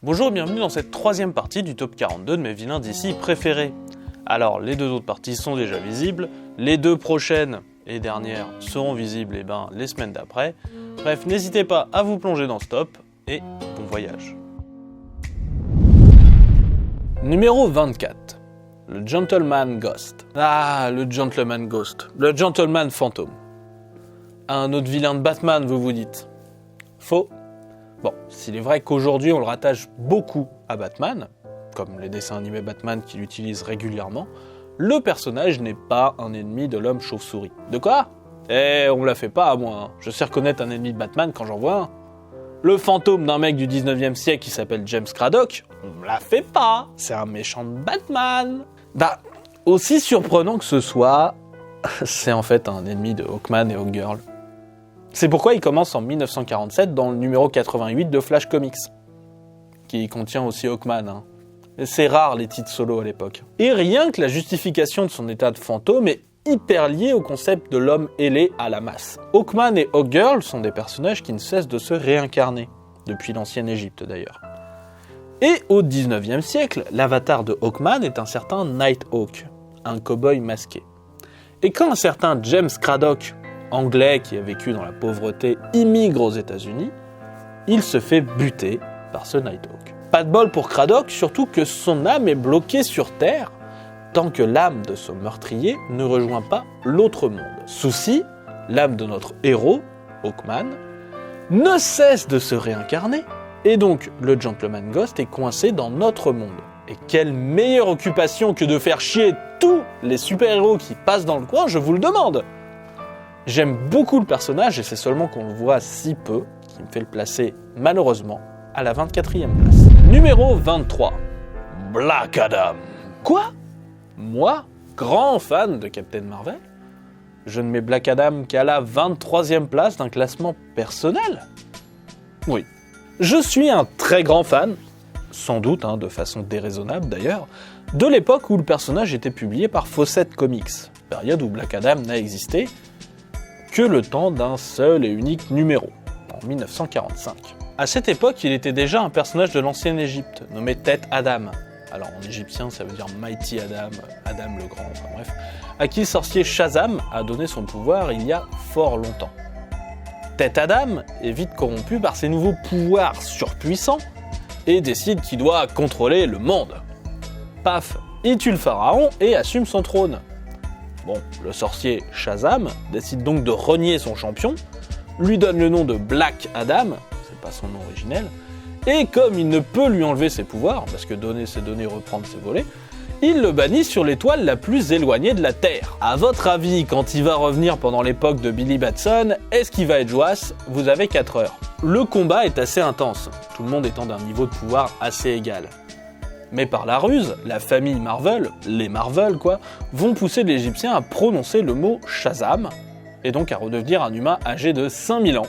Bonjour, bienvenue dans cette troisième partie du top 42 de mes vilains d'ici préférés. Alors, les deux autres parties sont déjà visibles, les deux prochaines et dernières seront visibles les semaines d'après. Bref, n'hésitez pas à vous plonger dans ce top et bon voyage. Numéro 24. Le Gentleman Ghost. Ah, le Gentleman Ghost. Le Gentleman Fantôme. Un autre vilain de Batman, vous vous dites. Faux. Bon, s'il est vrai qu'aujourd'hui on le rattache beaucoup à Batman, comme les dessins animés Batman qui l'utilisent régulièrement, le personnage n'est pas un ennemi de l'homme chauve-souris. De quoi ? On me la fait pas à moi, hein. Je sais reconnaître un ennemi de Batman quand j'en vois un. Le fantôme d'un mec du 19e siècle qui s'appelle James Craddock, on me la fait pas, c'est un méchant de Batman. Aussi surprenant que ce soit, c'est en fait un ennemi de Hawkman et Hawkgirl. C'est pourquoi il commence en 1947 dans le numéro 88 de Flash Comics, qui contient aussi Hawkman. Hein. C'est rare les titres solo à l'époque. Et rien que la justification de son état de fantôme est hyper liée au concept de l'homme ailé à la masse. Hawkman et Hawkgirl sont des personnages qui ne cessent de se réincarner, depuis l'ancienne Égypte d'ailleurs. Et au 19e siècle, l'avatar de Hawkman est un certain Nighthawk, un cow-boy masqué. Et quand un certain James Craddock, anglais qui a vécu dans la pauvreté, immigre aux États-Unis, il se fait buter par ce Nighthawk. Pas de bol pour Craddock, surtout que son âme est bloquée sur Terre tant que l'âme de son meurtrier ne rejoint pas l'autre monde. Souci, l'âme de notre héros, Hawkman, ne cesse de se réincarner, et donc le Gentleman Ghost est coincé dans notre monde. Et quelle meilleure occupation que de faire chier tous les super-héros qui passent dans le coin, je vous le demande. J'aime beaucoup le personnage et c'est seulement qu'on le voit si peu qui me fait le placer, malheureusement, à la 24e place. Numéro 23. Black Adam. Quoi ? Moi, grand fan de Captain Marvel, je ne mets Black Adam qu'à la 23e place d'un classement personnel ? Oui. Je suis un très grand fan, sans doute, de façon déraisonnable d'ailleurs, de l'époque où le personnage était publié par Fawcett Comics, période où Black Adam n'a existé que le temps d'un seul et unique numéro, en 1945. À cette époque, il était déjà un personnage de l'ancienne Égypte, nommé Tête Adam. Alors en égyptien, ça veut dire Mighty Adam, Adam le Grand, enfin bref, à qui le sorcier Shazam a donné son pouvoir il y a fort longtemps. Tête Adam est vite corrompu par ses nouveaux pouvoirs surpuissants et décide qu'il doit contrôler le monde. Paf, il tue le pharaon et assume son trône. Bon, le sorcier Shazam décide donc de renier son champion, lui donne le nom de Black Adam, c'est pas son nom originel, et comme il ne peut lui enlever ses pouvoirs, parce que donner c'est donner, reprendre c'est voler, il le bannit sur l'étoile la plus éloignée de la Terre. À votre avis, quand il va revenir pendant l'époque de Billy Batson, est-ce qu'il va être joasse ? Vous avez 4 heures. Le combat est assez intense, tout le monde étant d'un niveau de pouvoir assez égal. Mais par la ruse, la famille Marvel, les Marvel vont pousser l'Égyptien à prononcer le mot Shazam, et donc à redevenir un humain âgé de 5000 ans,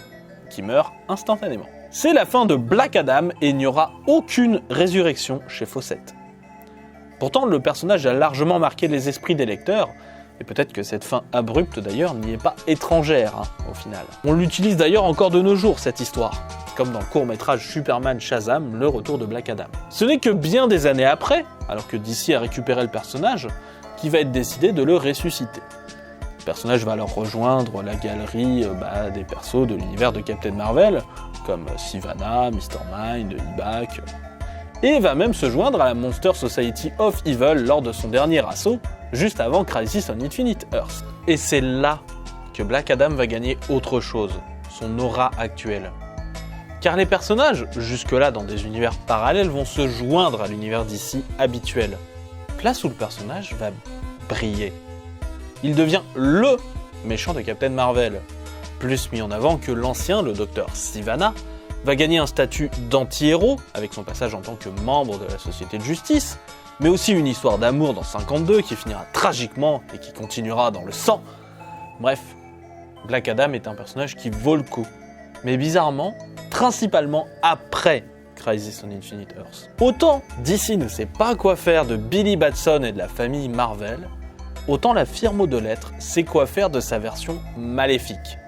qui meurt instantanément. C'est la fin de Black Adam et il n'y aura aucune résurrection chez Fawcett. Pourtant, le personnage a largement marqué les esprits des lecteurs, et peut-être que cette fin abrupte d'ailleurs n'y est pas étrangère, au final. On l'utilise d'ailleurs encore de nos jours, cette histoire, comme dans le court-métrage Superman Shazam, le retour de Black Adam. Ce n'est que bien des années après, alors que DC a récupéré le personnage, qu'il va être décidé de le ressusciter. Le personnage va alors rejoindre la galerie des persos de l'univers de Captain Marvel, comme Sivana, Mr. Mind, Ibak, et va même se joindre à la Monster Society of Evil lors de son dernier assaut, juste avant Crisis on Infinite Earths. Et c'est là que Black Adam va gagner autre chose, son aura actuelle. Car les personnages, jusque-là dans des univers parallèles, vont se joindre à l'univers d'ici habituel. Place où le personnage va briller. Il devient LE méchant de Captain Marvel, plus mis en avant que l'ancien, le docteur Sivana, va gagner un statut d'anti-héros, avec son passage en tant que membre de la Société de Justice, mais aussi une histoire d'amour dans 52 qui finira tragiquement et qui continuera dans le sang. Bref, Black Adam est un personnage qui vaut le coup, mais bizarrement, principalement après Crisis on Infinite Earths. Autant DC ne sait pas quoi faire de Billy Batson et de la famille Marvel, autant la firme de lettres sait quoi faire de sa version maléfique.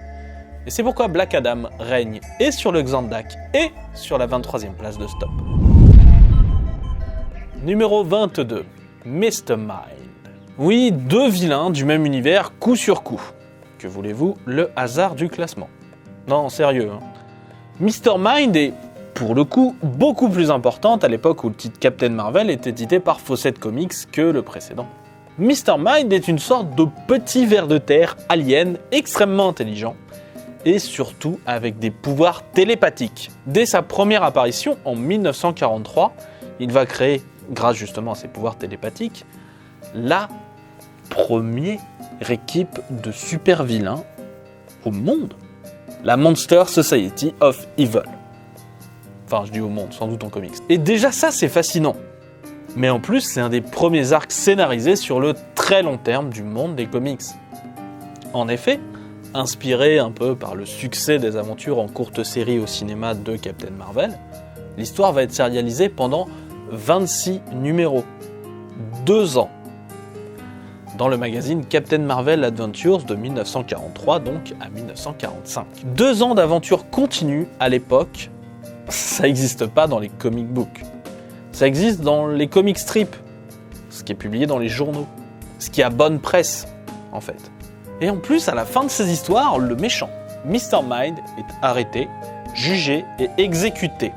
Et c'est pourquoi Black Adam règne et sur le Xandak et sur la 23e place de Stop. Numéro 22, Mr. Mind. Oui, deux vilains du même univers, coup sur coup. Que voulez-vous, le hasard du classement. Non, sérieux. Mr. Mind est, pour le coup, beaucoup plus importante à l'époque où le titre Captain Marvel était édité par Fawcett Comics que le précédent. Mr. Mind est une sorte de petit ver de terre alien extrêmement intelligent et surtout avec des pouvoirs télépathiques. Dès sa première apparition en 1943, il va créer, grâce justement à ses pouvoirs télépathiques, la première équipe de super vilains au monde. La Monster Society of Evil. Enfin, je dis au monde, sans doute en comics. Et déjà ça, c'est fascinant. Mais en plus, c'est un des premiers arcs scénarisés sur le très long terme du monde des comics. En effet, inspiré un peu par le succès des aventures en courte série au cinéma de Captain Marvel, l'histoire va être sérialisée pendant 26 numéros. 2 ans. Dans le magazine Captain Marvel Adventures de 1943 donc à 1945. 2 ans d'aventure continue à l'époque, ça n'existe pas dans les comic books. Ça existe dans les comic strips, ce qui est publié dans les journaux, ce qui a bonne presse en fait. Et en plus, à la fin de ces histoires, le méchant, Mr. Mind, est arrêté, jugé et exécuté.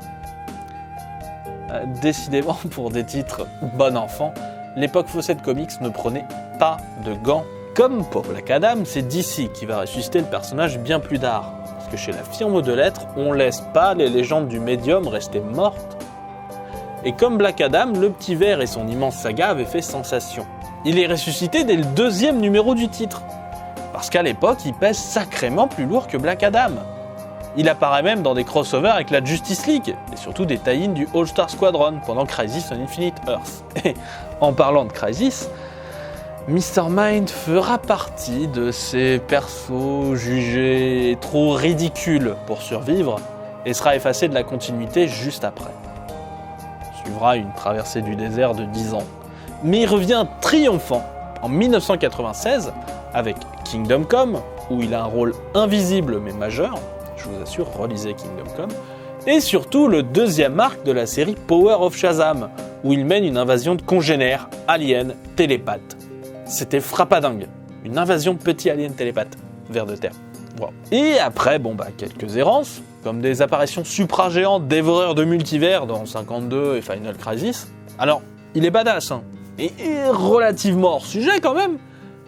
Décidément, pour des titres bon enfant, l'époque Fawcett Comics ne prenait pas de gants. Comme pour Black Adam, c'est DC qui va ressusciter le personnage bien plus tard. Parce que chez la firme de lettres, on laisse pas les légendes du médium rester mortes. Et comme Black Adam, le petit ver et son immense saga avaient fait sensation. Il est ressuscité dès le 2e numéro du titre. Parce qu'à l'époque, il pèse sacrément plus lourd que Black Adam. Il apparaît même dans des crossovers avec la Justice League, et surtout des tie-ins du All-Star Squadron pendant Crisis on Infinite Earth. Et en parlant de Crisis, Mr. Mind fera partie de ces persos jugés trop ridicules pour survivre, et sera effacé de la continuité juste après. Suivra une traversée du désert de 10 ans. Mais il revient triomphant en 1996 avec Kingdom Come, où il a un rôle invisible mais majeur, je vous assure, relisez Kingdom Come, et surtout le 2e arc de la série Power of Shazam, où il mène une invasion de congénères, aliens, télépathes. C'était frappadingue, une invasion de petits aliens télépathes, vers de terre. Wow. Et après, quelques errances, comme des apparitions supra-géantes dévoreurs de multivers dans 52 et Final Crisis. Alors, il est badass, et relativement hors sujet quand même.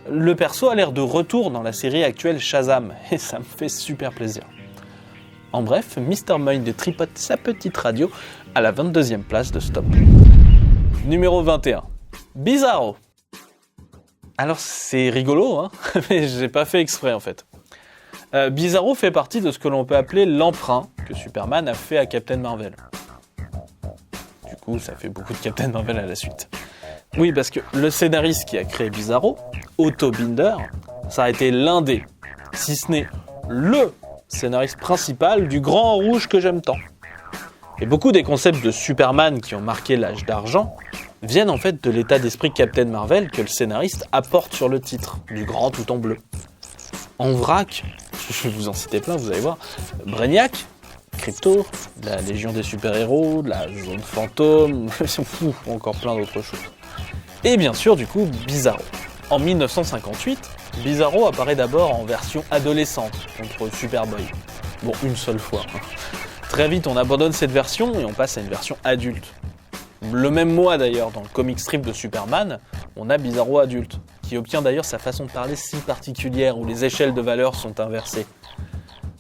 Le perso a l'air de retour dans la série actuelle Shazam, et ça me fait super plaisir. En bref, Mr. Mind tripote sa petite radio à la 22e place de Stop. Numéro 21. Bizarro. Alors c'est rigolo, mais j'ai pas fait exprès en fait. Bizarro fait partie de ce que l'on peut appeler l'emprunt que Superman a fait à Captain Marvel. Du coup, ça fait beaucoup de Captain Marvel à la suite. Oui, parce que le scénariste qui a créé Bizarro, Otto Binder, ça a été l'un des, si ce n'est le scénariste principal du Grand Rouge que j'aime tant. Et beaucoup des concepts de Superman qui ont marqué l'âge d'argent viennent en fait de l'état d'esprit Captain Marvel que le scénariste apporte sur le titre, du grand tout en bleu. En vrac, je vais vous en citer plein, vous allez voir, Brainiac, Crypto, la Légion des super-héros, la Zone Fantôme, encore plein d'autres choses. Et bien sûr, du coup, Bizarro. En 1958, Bizarro apparaît d'abord en version adolescente contre Superboy. Bon, une seule fois. Très vite, on abandonne cette version et on passe à une version adulte. Le même mois d'ailleurs, dans le comic strip de Superman, on a Bizarro adulte, qui obtient d'ailleurs sa façon de parler si particulière, où les échelles de valeur sont inversées.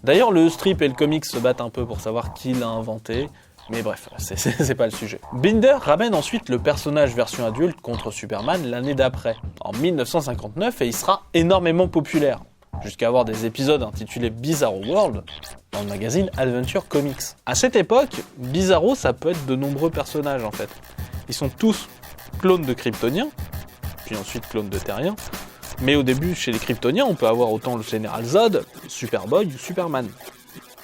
D'ailleurs, le strip et le comic se battent un peu pour savoir qui l'a inventé, mais bref, c'est pas le sujet. Binder ramène ensuite le personnage version adulte contre Superman l'année d'après, en 1959, et il sera énormément populaire, jusqu'à avoir des épisodes intitulés Bizarro World dans le magazine Adventure Comics. À cette époque, Bizarro, ça peut être de nombreux personnages en fait. Ils sont tous clones de Kryptoniens, puis ensuite clones de Terriens, mais au début, chez les Kryptoniens, on peut avoir autant le Général Zod, Superboy ou Superman,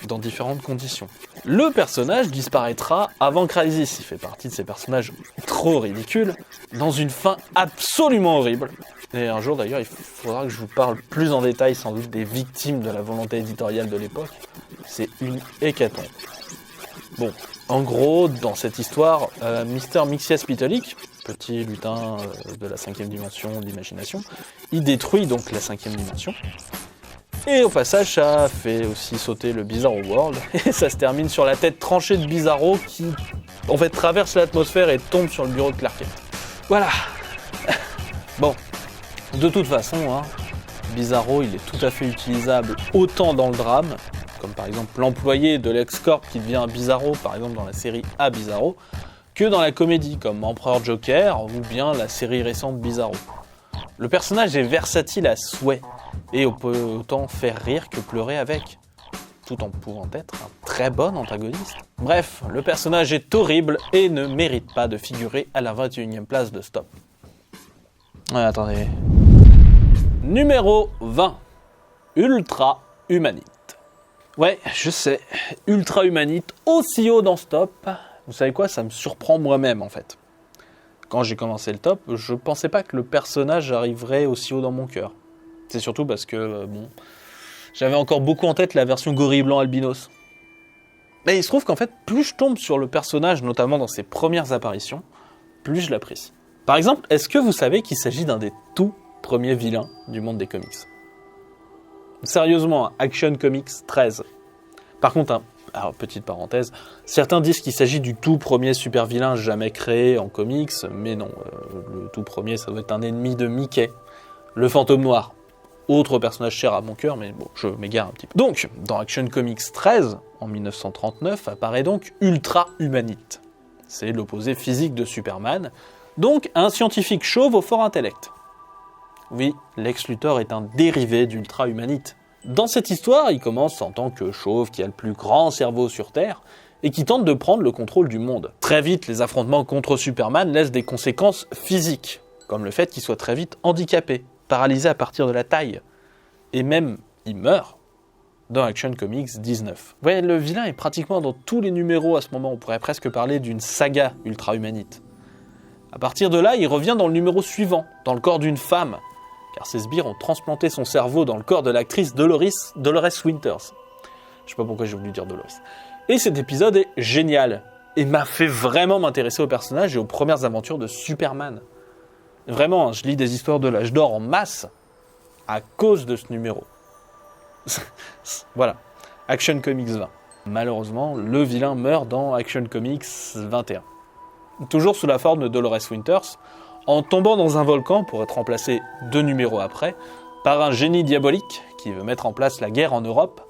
dans différentes conditions. Le personnage disparaîtra avant Crisis, il fait partie de ces personnages trop ridicules, dans une fin absolument horrible. Et un jour d'ailleurs, il faudra que je vous parle plus en détail sans doute des victimes de la volonté éditoriale de l'époque. C'est une hécatombe. Bon, en gros, dans cette histoire, Mr. Mxyzptlk, petit lutin de la 5e dimension de l'imagination, il détruit donc la 5e dimension. Et au passage, ça fait aussi sauter le Bizarro World, et ça se termine sur la tête tranchée de Bizarro qui, en fait, traverse l'atmosphère et tombe sur le bureau de Clark Kent. Voilà. Bon, de toute façon, hein, Bizarro, il est tout à fait utilisable autant dans le drame, comme par exemple l'employé de LexCorp qui devient Bizarro, par exemple dans la série A Bizarro, que dans la comédie, comme Empereur Joker, ou bien la série récente Bizarro. Le personnage est versatile à souhait, et on peut autant faire rire que pleurer avec, tout en pouvant être un très bon antagoniste. Bref, le personnage est horrible et ne mérite pas de figurer à la 21e place de Stop. Ouais, attendez. Numéro 20. Ultra Humanite. Ouais, je sais, Ultra Humanite, aussi haut dans ce top. Vous savez quoi, ça me surprend moi-même en fait. Quand j'ai commencé le top, je pensais pas que le personnage arriverait aussi haut dans mon cœur. C'est surtout parce que, j'avais encore beaucoup en tête la version gorille blanc albinos. Mais il se trouve qu'en fait, plus je tombe sur le personnage, notamment dans ses premières apparitions, plus je l'apprécie. Par exemple, est-ce que vous savez qu'il s'agit d'un des tout premiers vilains du monde des comics ? Sérieusement, Action Comics 13. Par contre, alors petite parenthèse, certains disent qu'il s'agit du tout premier super vilain jamais créé en comics, mais non, le tout premier ça doit être un ennemi de Mickey, le fantôme noir. Autre personnage cher à mon cœur, mais bon, je m'égare un petit peu. Donc, dans Action Comics 13, en 1939, apparaît donc Ultra Humanite. C'est l'opposé physique de Superman, donc un scientifique chauve au fort intellect. Oui, Lex Luthor est un dérivé d'Ultra Humanite. Dans cette histoire, il commence en tant que chauve qui a le plus grand cerveau sur Terre et qui tente de prendre le contrôle du monde. Très vite, les affrontements contre Superman laissent des conséquences physiques, comme le fait qu'il soit très vite handicapé, paralysé à partir de la taille. Et même, il meurt dans Action Comics 19. Vous voyez, le vilain est pratiquement dans tous les numéros à ce moment, on pourrait presque parler d'une saga Ultra Humanite. À partir de là, il revient dans le numéro suivant, dans le corps d'une femme, car ces sbires ont transplanté son cerveau dans le corps de l'actrice Dolores Winters. Je sais pas pourquoi j'ai voulu dire Dolores. Et cet épisode est génial, et m'a fait vraiment m'intéresser au personnage et aux premières aventures de Superman. Vraiment, je lis des histoires de l'âge d'or en masse à cause de ce numéro. Voilà, Action Comics 20. Malheureusement, le vilain meurt dans Action Comics 21. Toujours sous la forme de Dolores Winters, en tombant dans un volcan pour être remplacé 2 numéros après par un génie diabolique qui veut mettre en place la guerre en Europe,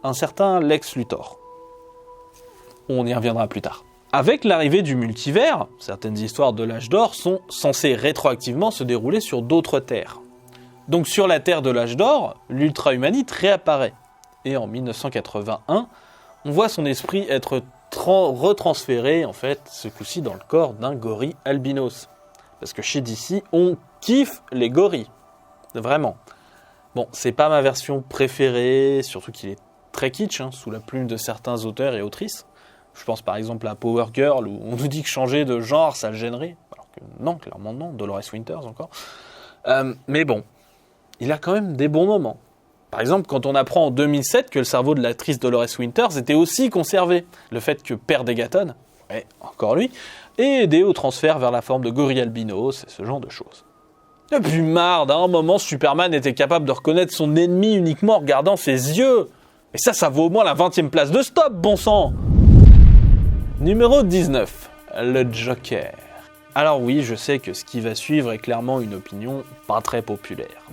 un certain Lex Luthor. On y reviendra plus tard. Avec l'arrivée du multivers, certaines histoires de l'âge d'or sont censées rétroactivement se dérouler sur d'autres terres. Donc sur la terre de l'âge d'or, l'Ultra Humanite réapparaît. Et en 1981, on voit son esprit être retransféré, en fait, ce coup-ci dans le corps d'un gorille albinos. Parce que chez DC, on kiffe les gorilles. Vraiment. Bon, c'est pas ma version préférée, surtout qu'il est très kitsch, sous la plume de certains auteurs et autrices. Je pense par exemple à Power Girl, où on nous dit que changer de genre, ça le gênerait. Alors que non, clairement non, Dolores Winters encore. Mais bon, il a quand même des bons moments. Par exemple, quand on apprend en 2007 que le cerveau de l'actrice Dolores Winters était aussi conservé. Le fait que Père Degaton, ouais, encore lui, ait aidé au transfert vers la forme de gorille albinos, et ce genre de choses. Et puis marre, d'un moment, Superman était capable de reconnaître son ennemi uniquement en regardant ses yeux. Et ça vaut au moins la 20e place de Stop, bon sang. Numéro 19, le Joker. Alors oui, je sais que ce qui va suivre est clairement une opinion pas très populaire.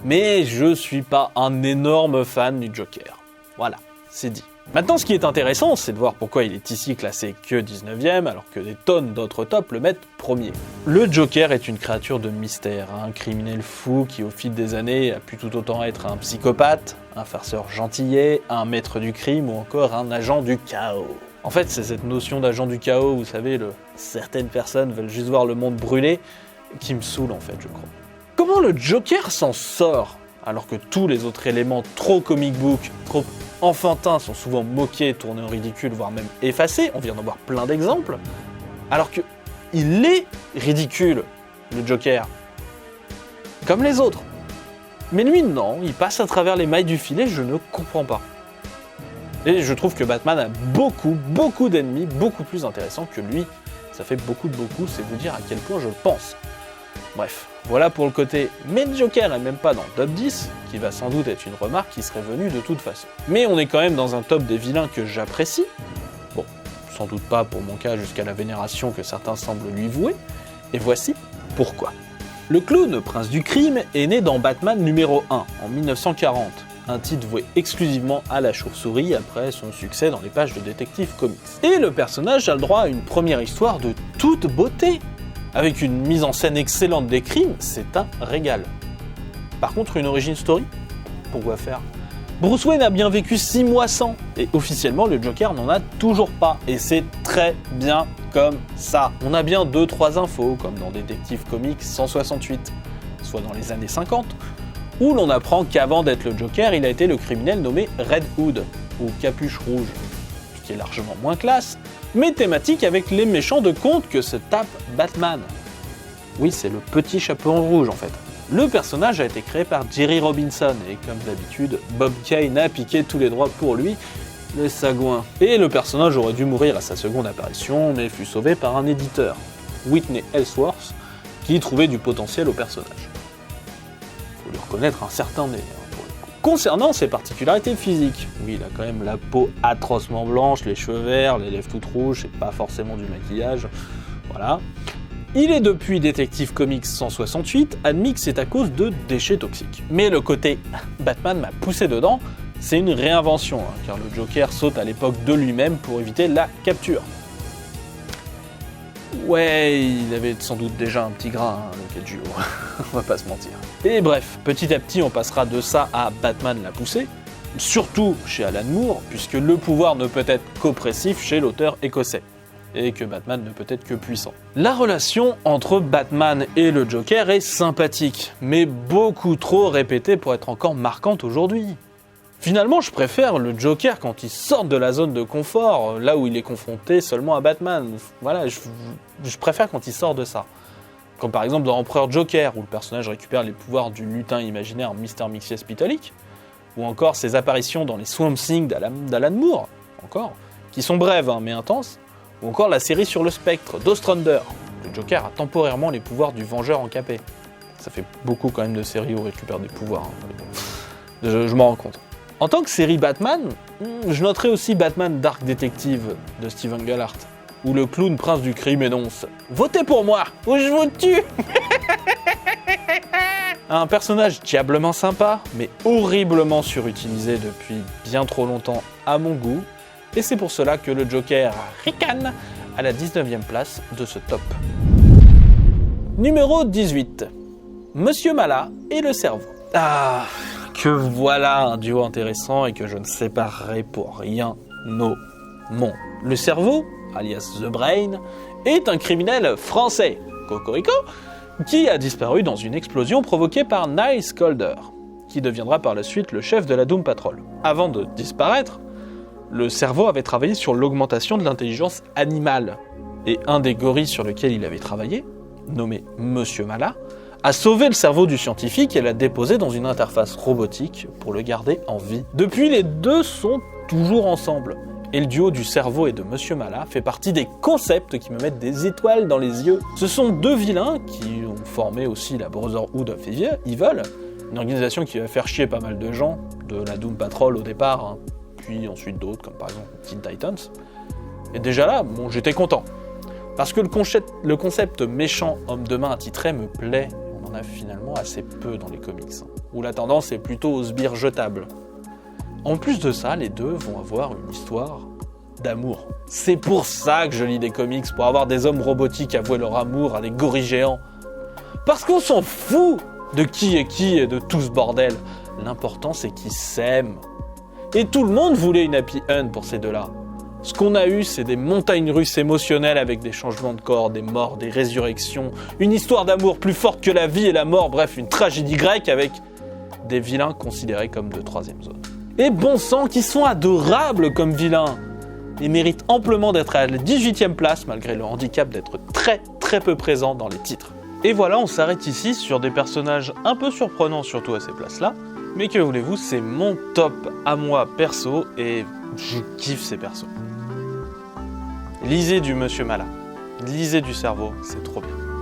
Mais je suis pas un énorme fan du Joker. Voilà, c'est dit. Maintenant, ce qui est intéressant, c'est de voir pourquoi il est ici classé que 19e, alors que des tonnes d'autres tops le mettent premier. Le Joker est une créature de mystère, un criminel fou qui, au fil des années, a pu tout autant être un psychopathe, un farceur gentillet, un maître du crime ou encore un agent du chaos. En fait, c'est cette notion d'agent du chaos, vous savez, certaines personnes veulent juste voir le monde brûler, qui me saoule en fait, je crois. Comment le Joker s'en sort, alors que tous les autres éléments trop comic book, trop enfantins sont souvent moqués, tournés en ridicule, voire même effacés, on vient d'en voir plein d'exemples, alors que il est ridicule, le Joker, comme les autres. Mais lui, non, il passe à travers les mailles du filet, je ne comprends pas. Et je trouve que Batman a beaucoup d'ennemis, beaucoup plus intéressants que lui. Ça fait beaucoup, c'est vous dire à quel point je pense. Bref, voilà pour le côté « mais le Joker est même pas dans le top 10 », qui va sans doute être une remarque qui serait venue de toute façon. Mais on est quand même dans un top des vilains que j'apprécie. Bon, sans doute pas pour mon cas jusqu'à la vénération que certains semblent lui vouer. Et voici pourquoi. Le clown, prince du crime, est né dans Batman numéro 1, en 1940. Un titre voué exclusivement à la chauve-souris après son succès dans les pages de Detective Comics. Et le personnage a le droit à une première histoire de toute beauté. Avec une mise en scène excellente des crimes, c'est un régal. Par contre, une origin story? Pourquoi faire? Bruce Wayne a bien vécu 6 mois sans, et officiellement le Joker n'en a toujours pas, et c'est très bien comme ça. On a bien 2-3 infos, comme dans Detective Comics 168, soit dans les années 50, où l'on apprend qu'avant d'être le Joker, il a été le criminel nommé Red Hood, ou Capuche Rouge, ce qui est largement moins classe, mais thématique avec les méchants de contes que se tape Batman. Oui, c'est le petit chaperon rouge en fait. Le personnage a été créé par Jerry Robinson, et comme d'habitude, Bob Kane a piqué tous les droits pour lui, le sagouin. Et le personnage aurait dû mourir à sa seconde apparition, mais fut sauvé par un éditeur, Whitney Ellsworth, qui trouvait du potentiel au personnage. Faut lui reconnaître un certain nez. Concernant ses particularités physiques, oui, il a quand même la peau atrocement blanche, les cheveux verts, les lèvres toutes rouges, c'est pas forcément du maquillage, voilà. Il est depuis Detective Comics 168 admis que c'est à cause de déchets toxiques. Mais le côté Batman m'a poussé dedans, c'est une réinvention, car le Joker saute à l'époque de lui-même pour éviter la capture. Ouais, il avait sans doute déjà un petit grain, le Keiju, on va pas se mentir. Et bref, petit à petit on passera de ça à Batman l'a poussé, surtout chez Alan Moore, puisque le pouvoir ne peut être qu'oppressif chez l'auteur écossais, et que Batman ne peut être que puissant. La relation entre Batman et le Joker est sympathique, mais beaucoup trop répétée pour être encore marquante aujourd'hui. Finalement, je préfère le Joker quand il sort de la zone de confort, là où il est confronté seulement à Batman. Voilà, je préfère quand il sort de ça. Comme par exemple dans Empereur Joker, où le personnage récupère les pouvoirs du lutin imaginaire Mr. Mxyzptlk, ou encore ses apparitions dans les Swamp Thing d'Alan Moore, encore, qui sont brèves mais intenses, ou encore la série sur le spectre d'Ostrander. Le Joker a temporairement les pouvoirs du Vengeur encapé. Ça fait beaucoup quand même de séries où on récupère des pouvoirs. Je m'en rends compte. En tant que série Batman, je noterai aussi Batman Dark Detective de Steven Gallart, où le clown prince du crime énonce « Votez pour moi, ou je vous tue !» Un personnage diablement sympa, mais horriblement surutilisé depuis bien trop longtemps à mon goût, et c'est pour cela que le Joker ricane à la 19e place de ce top. Numéro 18. Monsieur Mala et le cerveau. Ah, que voilà un duo intéressant et que je ne séparerai pour rien au monde. Le cerveau, alias The Brain, est un criminel français, cocorico, qui a disparu dans une explosion provoquée par Niles Caulder, qui deviendra par la suite le chef de la Doom Patrol. Avant de disparaître, le cerveau avait travaillé sur l'augmentation de l'intelligence animale, et un des gorilles sur lequel il avait travaillé, nommé Monsieur Mala, a sauvé le cerveau du scientifique et l'a déposé dans une interface robotique pour le garder en vie. Depuis, les deux sont toujours ensemble, et le duo du cerveau et de Monsieur Mala fait partie des concepts qui me mettent des étoiles dans les yeux. Ce sont deux vilains qui ont formé aussi la Brotherhood of Evil, une organisation qui va faire chier pas mal de gens, de la Doom Patrol au départ, puis ensuite d'autres, comme par exemple Teen Titans. Et déjà là, bon, j'étais content. Parce que le concept méchant homme de main attitré me plaît. On en a finalement assez peu dans les comics, où la tendance est plutôt aux sbires jetables. En plus de ça, les deux vont avoir une histoire d'amour. C'est pour ça que je lis des comics, pour avoir des hommes robotiques avouer leur amour à des gorilles géants. Parce qu'on s'en fout de qui est qui et de tout ce bordel. L'important c'est qu'ils s'aiment. Et tout le monde voulait une happy end pour ces deux-là. Ce qu'on a eu, c'est des montagnes russes émotionnelles avec des changements de corps, des morts, des résurrections, une histoire d'amour plus forte que la vie et la mort, bref, une tragédie grecque avec des vilains considérés comme de troisième zone. Et bon sang, qui sont adorables comme vilains et méritent amplement d'être à la 18e place malgré le handicap d'être très peu présents dans les titres. Et voilà, on s'arrête ici sur des personnages un peu surprenants surtout à ces places-là, mais que voulez-vous, c'est mon top à moi perso et Je kiffe ces persos. Lisez du Monsieur Malin. Lisez du Cerveau, c'est trop bien.